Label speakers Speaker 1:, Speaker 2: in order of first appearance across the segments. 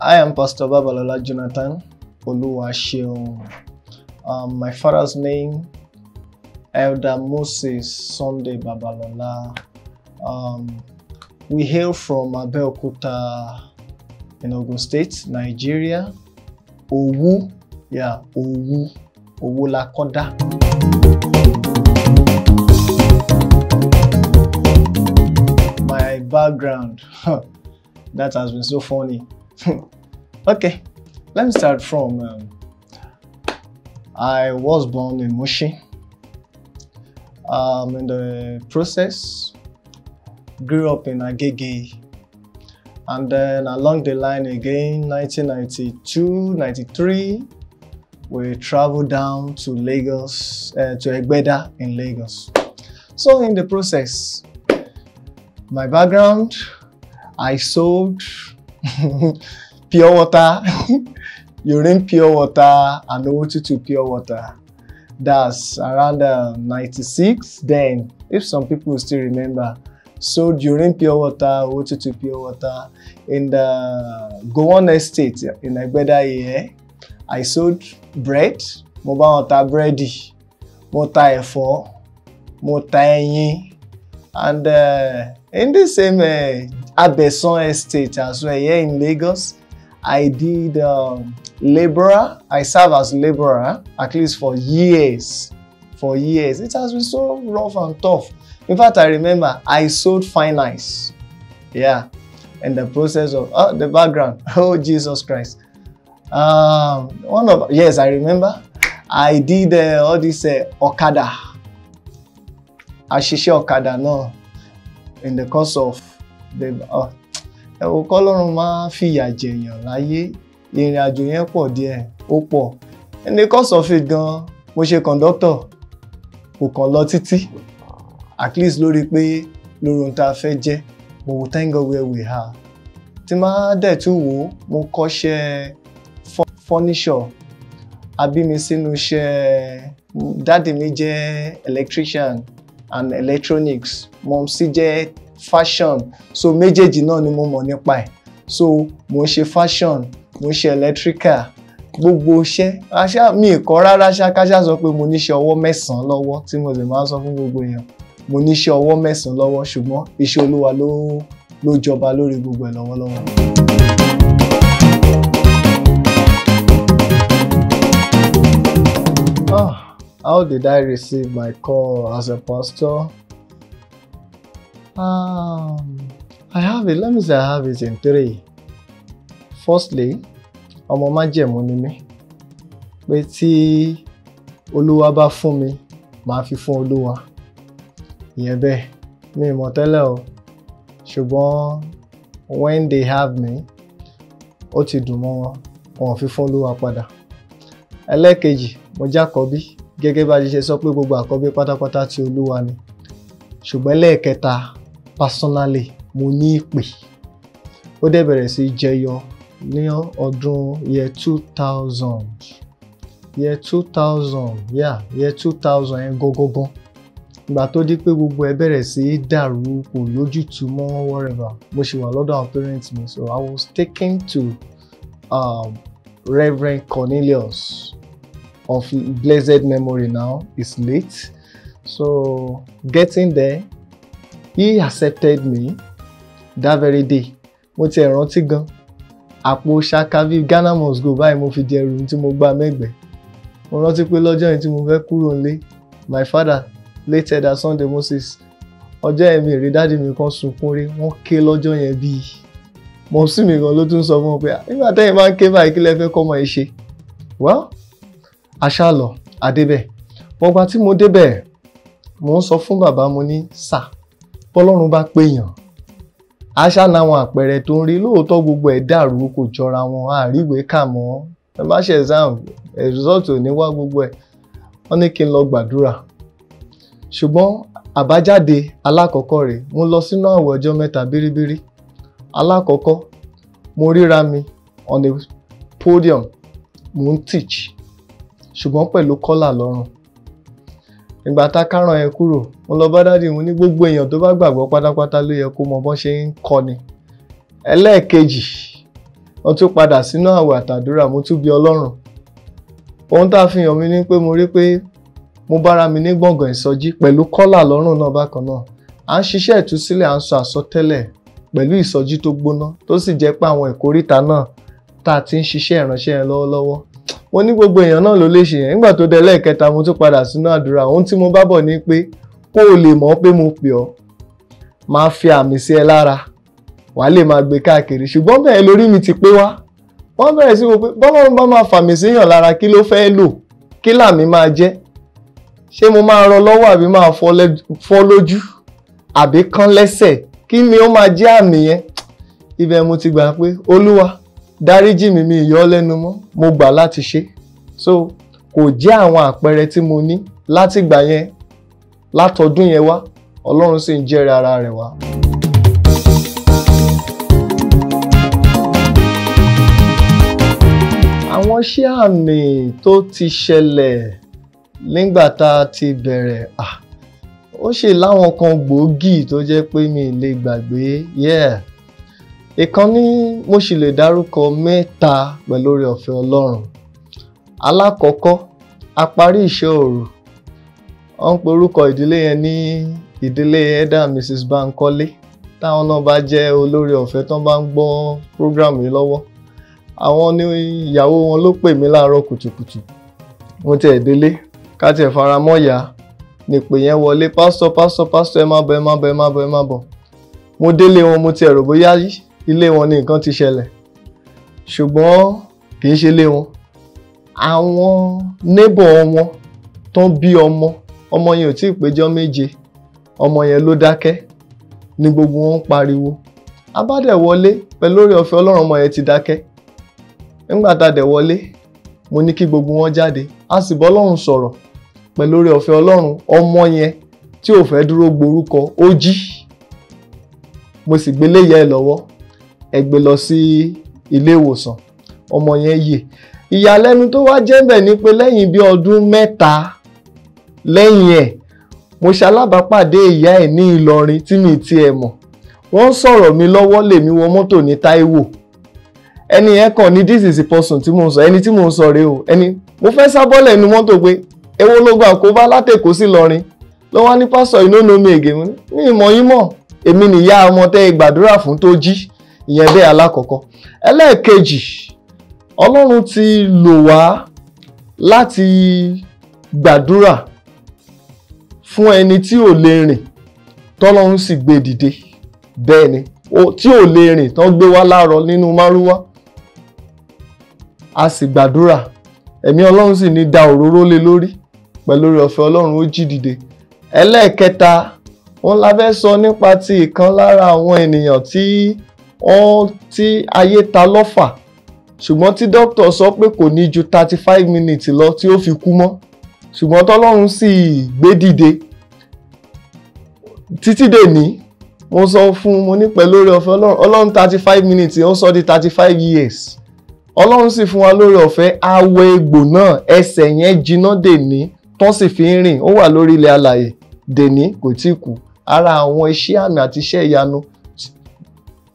Speaker 1: I am Pastor Babalola Jonathan Oluwaseun. My father's name, Elder Moses Sunday Babalola. We hail from Abeokuta in Ogun State, Nigeria. Owu, yeah, Owu Lakoda. My background, that has been so funny. Okay, let me start from I was born in Mushin. In the process, grew up in Agege, and then along the line again, 1992, 93, we traveled down to Lagos, to Egbeda in Lagos. So in the process, my background, I sold pure water, urine pure water, and O22 pure water. That's around 96 then, if some people still remember. Sold urine pure water, O22 pure water in the Gowon Estate in Egbeda here. I sold bread, mobile water bready, mota efo, mota ẹyin, and in the same Abeson Estate as well here in Lagos, I did laborer. I served as laborer at least for years. For years, it has been so rough and tough. In fact, I remember I sold fine ice. Yeah, in the process of the background. Oh Jesus Christ! Yes, I remember. I did all this Okada. Àṣìṣe Okada no. In the course of the Ọlọ́run máa fìyà jẹ̀yàn láyé, ìrìn àjò yẹn pọ̀ díẹ̀, ó pọ̀. In the course of it gan, mo ṣe conductor, kò kàn lọ títí. At least lórí pé lórí ohun tá a fẹ́ jẹ́, but we thank God where we are. Tí máa dẹ̀ tún wò, mo kọ́ṣẹ́ furniture, àbí mi sínú iṣẹ́, dáàdì mi jẹ́ electrician and electronics, mom sì jẹ́ fashion, so méjèèjì náà ni mo mọ̀ nípa ẹ̀. So mo ṣe fashion, mo ṣe electrical, gbogbo iṣẹ́ aṣá mi kọ́ rárá ṣákáṣá sọ pé mo níṣẹ́ ọwọ́ mẹ́sàn-án lọ́wọ́ tí mo sì máa ń sọ fún gbogbo èèyàn. Mo níṣẹ́ ọwọ́ mẹ́sàn-án lọ́wọ́ ṣùgbọ́n iṣẹ́ Olúwa ló jọba lórí gbogbo ẹ̀ lọ́wọ́lọ́wọ́. How did I receive my call as a pastor? I have it. Let me say I have it in 3. Firstly, ọmọ májẹ̀mú ni mí. Pé tí Olúwa bá fún mi, màá fi fún Olúwa. Ìyẹn bẹ́ẹ̀, mi mọ̀ tẹ́lẹ̀ o. Ṣùgbọ́n when they have me, ó ti dùn mọ́ wọn, wọn fi fún Olúwa padà. Ẹlẹ́kejì, mo jẹ́ àkọ́bí. Gẹ́gẹ́ bá ṣe sọ pé gbogbo àkọ́bí pátápátá ti Olúwa ni. Ṣùgbọ́n ẹlẹ́ẹ̀kẹta, personally, mo ní ìpè. Ó dẹ̀ bẹ̀rẹ̀ sí jẹyọ ní ọdún year 2000. Year 2000, yeah, year 2000 yẹn gangan. Ìgbà tó di pé gbogbo ẹ bẹ̀rẹ̀ sí dàrú, kò lójútùú mọ́ whatever. Mo ṣì wà lọ́dọ̀ àwọn parents mi, so I was taken to Reverend Cornelius of blessed memory now. It's late. So getting there, he accepted me that very day. Mo ti rántí gan. Àpò ṣakavi Ghana must go báyìí mo fi di ẹrù tí mo gbà mẹ́gbẹ̀ẹ́. Mo rántí pé lọ́jọ́ yẹn tí mo fẹ́ kúrò nílé, my father, late Elder Sunday Moses, ọjọ́ yẹn mi rí dáàdì mi kan sunkún rí, wọ́n ké lọ́jọ́ yẹn bíi. Mo sì mi gan ló tún sọ fún wọn pé nígbà tẹ́yìn máa ń ké báyìí kí lẹ fẹ́ kọ́ ọmọ ẹ ṣe. Well, aṣá lọ, adébẹ̀. Wọ́n gba tí mo débẹ̀, mo ń sọ fún bàbá mo ní sà, bọ́lọ́run bá péyàn. Aṣá náwọn àpẹẹrẹ tó ń rí lóòótọ́ gbogbo ẹ̀ dàrú kò jọra wọn, àríwé kà mọ́. Ẹ má ṣe exam, result ò ní wá gbogbo ẹ̀. Wọ́n ní kí n lọ gbàdúrà. Ṣùgbọ́n àbájáde alákọ̀ọ́kọ́ rẹ̀, mo lọ sínú àwẹ̀ ọjọ́ 3 bíríbírí. Alákọ̀ọ́kọ́, mo ríra mi on the podium, mo ń teach. Ṣùgbọ́n pẹ̀lú kọ́là lọ́rùn. Ìgbà tá káràn ẹ kúrò, mo lọ bá dádì mo ní gbogbo èèyàn tó bá gbàgbọ́ pátápátá ló yẹ kó mọ bọ́n ṣe ń kọ́ni. Ẹlẹ́ẹ̀kejì, wọ́n tún padà sínú àwẹ̀ àtàdúrà, mo tún bi Ọlọ́run. Ohun tá a fi hàn mí ni pé mo rí pé mo bára mi ní gbọ̀ngàn ìsọjí pẹ̀lú kọ́là lọ́rùn náà bákan náà. À ń ṣiṣẹ́ ìtúsílẹ̀, à ń sọ àsọtẹ́lẹ̀ pẹ̀lú ìsọjí tó gbóná, tó sì jẹ́ pé àwọn ìkóríta náà tá a ti ń ṣiṣẹ́ ìránṣẹ́ yẹn lọ́wọ́lọ́wọ́. Mo ní gbogbo èèyàn náà ló lè ṣe yẹn. Nígbà tó dé lẹ́ẹ̀kẹta mo tún padà sínú àdúrà. Ohun tí mo bá bọ̀ ni pé kó o lè mọ̀ pé mo pè ọ́, máa fi àmì sí ẹ lára, wàá lè máa gbé káàkiri. Ṣùgbọ́n bẹ́ẹ̀ lórí mi ti pé wá. Wọ́n bẹ̀rẹ̀ sí wo pé bọ́lọ́run bá máa fàmì síyàn lára, kí ló fẹ́ lò? Kí làmì máa jẹ́? Ṣé mo máa rọ lọ́wọ́ àbí máa fọ́ lójú àbí kán lẹ́sẹ̀? Kí ni ó máa jẹ́ àmì yẹn? Ibẹ̀ mo ti gbà pé Olúwa dáríjì mi, mi ìyọ́ lẹ́nu mọ́, mo gbà láti ṣe. So kò jẹ́ àwọn àpẹẹrẹ tí mo ní láti gbà yẹn, látọdún yẹn wá, Ọlọ́run sì ń jẹ́rìí ara rẹ̀ wá. Àwọn iṣẹ́ àmì tó ti ṣẹlẹ̀ nígbà tá a ti bẹ̀rẹ̀, ó ṣe láwọn kan gbòógì tó jẹ́ pé mi lè gbàgbé. Ìkan ní mo sì lè dárúkọ mẹ́ta pẹ̀lú oore ọ̀fẹ́ Ọlọ́run. Alákọ̀ọ́kọ́, a parí ìṣọ́ òru. Wọ́n ń pe orúkọ ìdílé yẹn ní ìdílé Elder Mrs. Bankole. Táwọn náà bá jẹ́ olóore ọ̀fẹ́ tán bá ń gbọ́ program yìí lọ́wọ́. Àwọn ní ìyàwó wọn ló pè mí láàárọ̀ kùtùkùtù. Mo tiẹ̀ délé, ká tiẹ̀ fara mọ́ ìyá. Nípè yẹn wọlé, pásítọ̀ ẹ má bọ̀. Mo délé wọn, mo tiẹ̀ rò bóyá ilé wọn ni nǹkan ti ṣẹlẹ̀. Ṣùgbọ́n kì í ṣe ilé wọn. Àwọn neighbor wọn tó bí ọmọ yẹn ò tí ì péjọ méje. Ọmọ yẹn ló dákẹ́ ní gbogbo wọn ń pariwo. A bá dẹ̀ wọlé pẹ̀lú oore ọ̀fẹ́ Ọlọ́run, ọmọ yẹn ti dákẹ́. Nígbà tá a dẹ̀ wọlé, mo ní kí gbogbo wọn jáde. A sì bọ́ Ọlọ́run sọ̀rọ̀ pẹ̀lú oore ọ̀fẹ́ Ọlọ́run. Ọmọ yẹn tí ò fẹ́ dúró gborúkọ, ó jí. Mo sì gbé léyà ẹ̀ lọ́wọ́, ẹ gbé lọ sí ilé ìwòsàn. Ọmọ yẹn yè. Ìyàlẹ́nu tó wá jẹ́ bẹ̀ ni pé lẹ́yìn bí ọdún 3 lẹ́yìn ẹ̀, mo ṣalábàápàdé ìyá ẹ̀ ní Ìlọrin tí mi ti ẹ̀ mọ̀. Wọ́n sọ̀rọ̀ mi lọ́wọ́, lèmi wọ mọ́tò ní Táíwò. Ẹni yẹn kàn ní this is the person tí mo ń sọ, ẹni tí mo ń sọ rèé o. Mo fẹ́ sábọ́lẹ̀ inú mọ́tò pé èwo ló gbà kó bá látẹ̀kọ́ sí Ìlọrin. Ló wá ní pásítọ̀ you no know me again. Ní ìmọ̀ yín mọ̀, èmi nìyá ọmọ tẹ́ gbàdúrà fún tó jí. Ìyẹn bẹ́ẹ̀ alákọ̀ọ́kọ́. Ẹlẹ́ẹ̀kejì, Ọlọ́run ti lò wá láti gbàdúrà fún ẹni tí ò lè rìn, tọ́lọ́run sì gbé dìde. Bẹ́ẹ̀ ni, tí ò lè rìn tán gbé wá láàárọ̀ nínú márúwá. A sì gbàdúrà, ẹ̀mí Ọlọ́run sì ní da òróró lé lórí pẹ̀lú oore ọ̀fẹ́ Ọlọ́run, ó jí dìde. Ẹlẹ́ẹ̀kẹta, wọ́n la fẹ́ sọ nípa ti ìkan lára àwọn ènìyàn tí ayé ta lọ́fà, ṣùgbọ́n tí dókítà sọ pé kò ní ju 35 minutes lọ tí ó fi kú mọ́, ṣùgbọ́n tọ́lọ́run sì gbé dìde. Títí dèní mo sọ fún, mo ní pẹ̀lú oore ọ̀fẹ́ Ọlọ́run 35 minutes ó sọ di 35 years. Ọlọ́run sì fún wa lóore ọ̀fẹ́, awọ egbò náà ẹsẹ̀ yẹn jiná dèní, tán sì fi ń rìn, ó wà lórí ilẹ̀ alààyè dèní, kò tí kú. Ara àwọn iṣẹ́ àmì àti iṣẹ́ ìyanu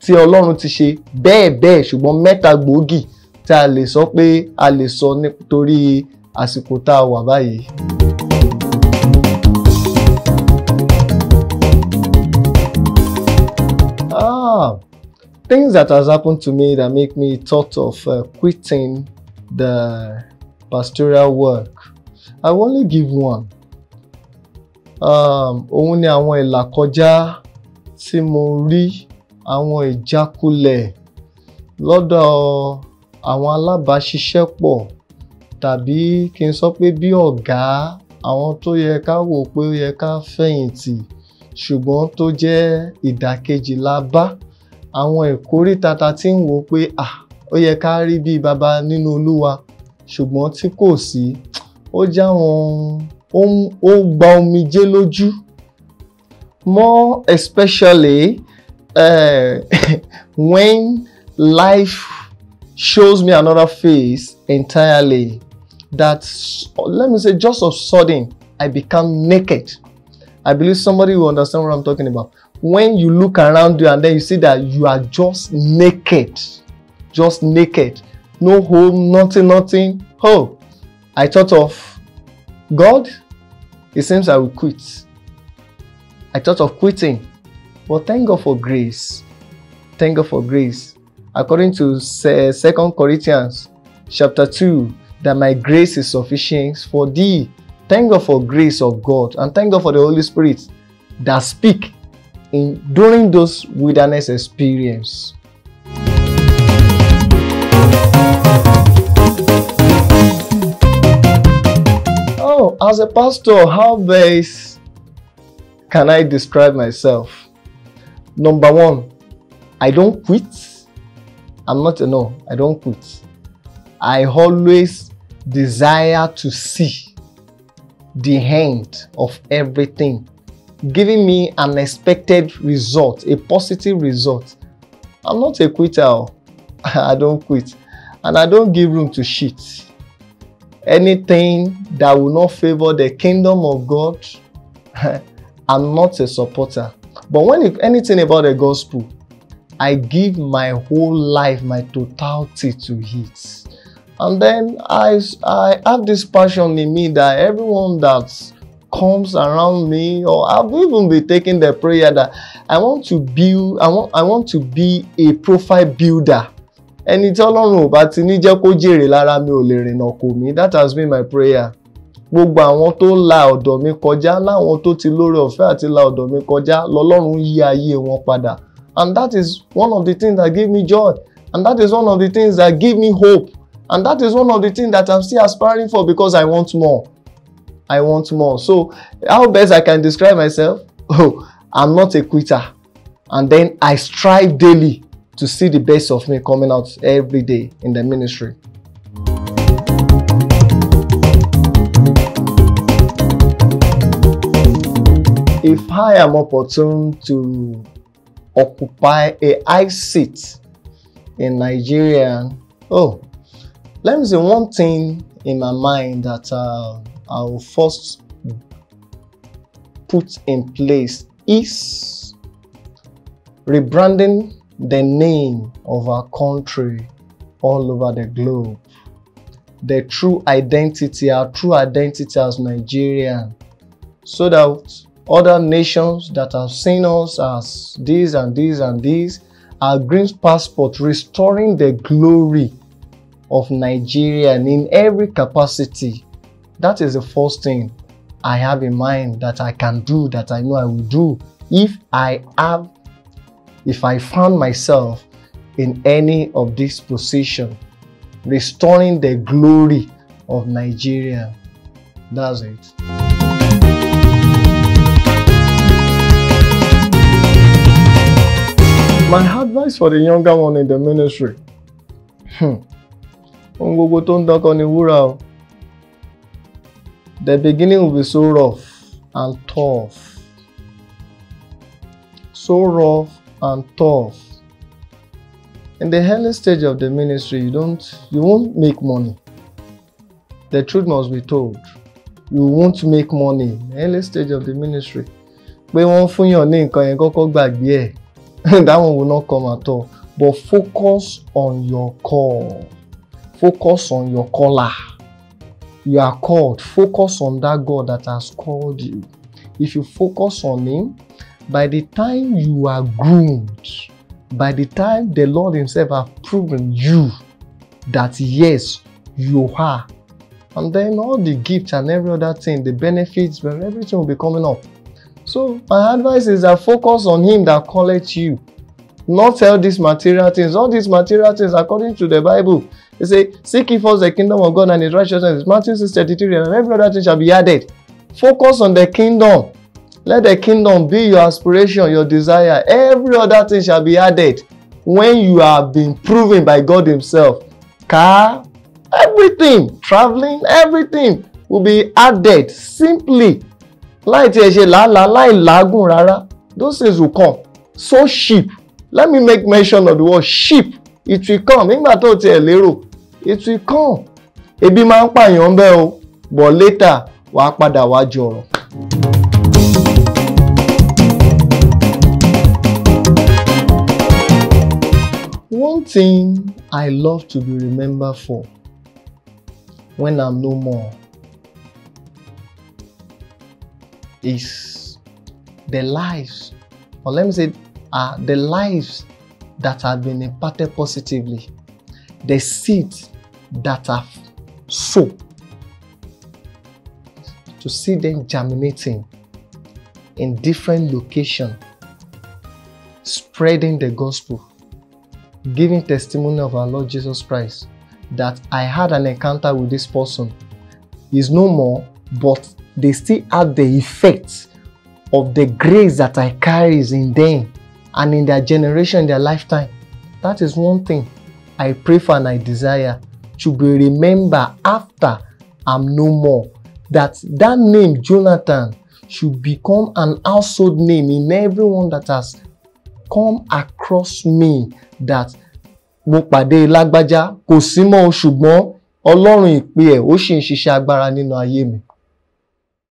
Speaker 1: tí Ọlọ́run ti ṣe bẹ́ẹ̀, ṣùgbọ́n 3 gbòógì tí a lè sọ pé a lè sọ nítorí àsìkò tá a wà báyìí. Things that has happened to me that make me thought of quitting the pastoral work. I will only give one. Òun ni àwọn ìlàkọjá tí mo rí, àwọn ìjákulẹ̀ lọ́dọ̀ àwọn alábàáṣiṣẹ́pọ̀, tàbí kí n sọ pé bí ọ̀gá, àwọn tó yẹ ká wò pé ó yẹ ká fẹ̀yìntì, ṣùgbọ́n tó jẹ́ ìdàkejì la bá. Àwọn ìkóríta ta tí ń wò pé ó yẹ ká rí bí baba nínú Olúwa, ṣùgbọ́n tí kò sí. Ó já wọn, ó gba omijé lójú. More especially when life shows me another face entirely, that, let me say, just of sudden I become naked. I believe somebody will understand what I'm talking about. When you look around you and then you see that you are just naked. just naked. No home, nothing. Oh, I thought of God. It seems I will quit. I thought of quitting. But thank God for grace. Thank God for grace. According to 2 Corinthians chapter 2, that my grace is sufficient for thee. Thank God for grace of God. And thank God for the Holy Spirit that speak during those wilderness experience. Oh, as a pastor, how best can I describe myself? Number one, I don't quit. I don't quit. I always desire to see the end of everything, giving me an expected result, a positive result. I'm not a quitter. I don't quit. And I don't give room to shit. Anything that will not favor the kingdom of God, I'm not a supporter. But when anything about the gospel, I give my whole life, my totality to it. And then I have this passion in me that everyone that comes around me, or I've even been taking the prayer that I want to be a profile builder. And it's all on but that has been my prayer. Gbogbo àwọn tó la ọ̀dọ̀ mi kọjá, láwọn tó ti lórí ọ̀fẹ́ àti la ọ̀dọ̀ mi kọjá, lọ́lọ́run yí ayé wọn padà. And that is one of the things that give me joy. And that is one of the things that give me hope. And that is one of the things that I'm still aspiring for, because I want more. I want more. So how best I can describe myself? Oh, I'm not a quitter. And then I strive daily to see the best of me coming out every day in the ministry. If I am opportune to occupy a high seat in Nigeria, let me say one thing in my mind that I will first put in place is rebranding the name of our country all over the globe. The true identity, our true identity as Nigerian, so that other nations that have seen us as this and this and this, our green passport, restoring the glory of Nigeria in every capacity. That is the first thing I have in mind that I can do, that I know I will do if I found myself in any of this position, restoring the glory of Nigeria. That's it. My advice for the younger one in the ministry. The beginning will be so rough and tough. So rough and tough. In the early stage of the ministry, you won't make money. The truth must be told. You won't make money in the early stage of the ministry. That one will not come at all. But focus on your call. Focus on your caller. You are called. Focus on that God that has called you. If you focus on Him, by the time you are groomed, by the time the Lord Himself has proven you that yes, you are, and then all the gifts and every other thing, the benefits, everything will be coming up. So my advice is that focus on Him that calleth you. Not all these material things. All these material things, according to the Bible, they say, seek ye first the kingdom of God and His righteousness. Matthew 6:33, and every other thing shall be added. Focus on the kingdom. Let the kingdom be your aspiration, your desire. Every other thing shall be added when you have been proven by God Himself. Car, everything, traveling, everything will be added simply. Those things will come. So sheep. Let me make mention of the word sheep. It will come. It will come. Ebi máa ń pààyàn bẹ́ẹ̀ o, but later wàá padà wá jọ̀rọ̀. one thing I love to be remembered for when I'm no more is the lives, or let me say, the lives that have been imparted positively, the seeds that have sown, to see them germinating in different locations, spreading the gospel, giving testimony of our Lord Jesus Christ, that I had an encounter with this person. He's no more, but they still have the effects of the grace that I carry in them and in their generation, in their lifetime. That is one thing I pray for and I desire, to be remembered after I'm no more. That name Jonathan should become an household name in everyone that has come across me, that mo pàdé Lágbájá, kò sí mọ́ ṣùgbọ́n Ọlọ́run ìpè ẹ̀ ó ṣì ń ṣiṣẹ́ agbára nínú ayé mi.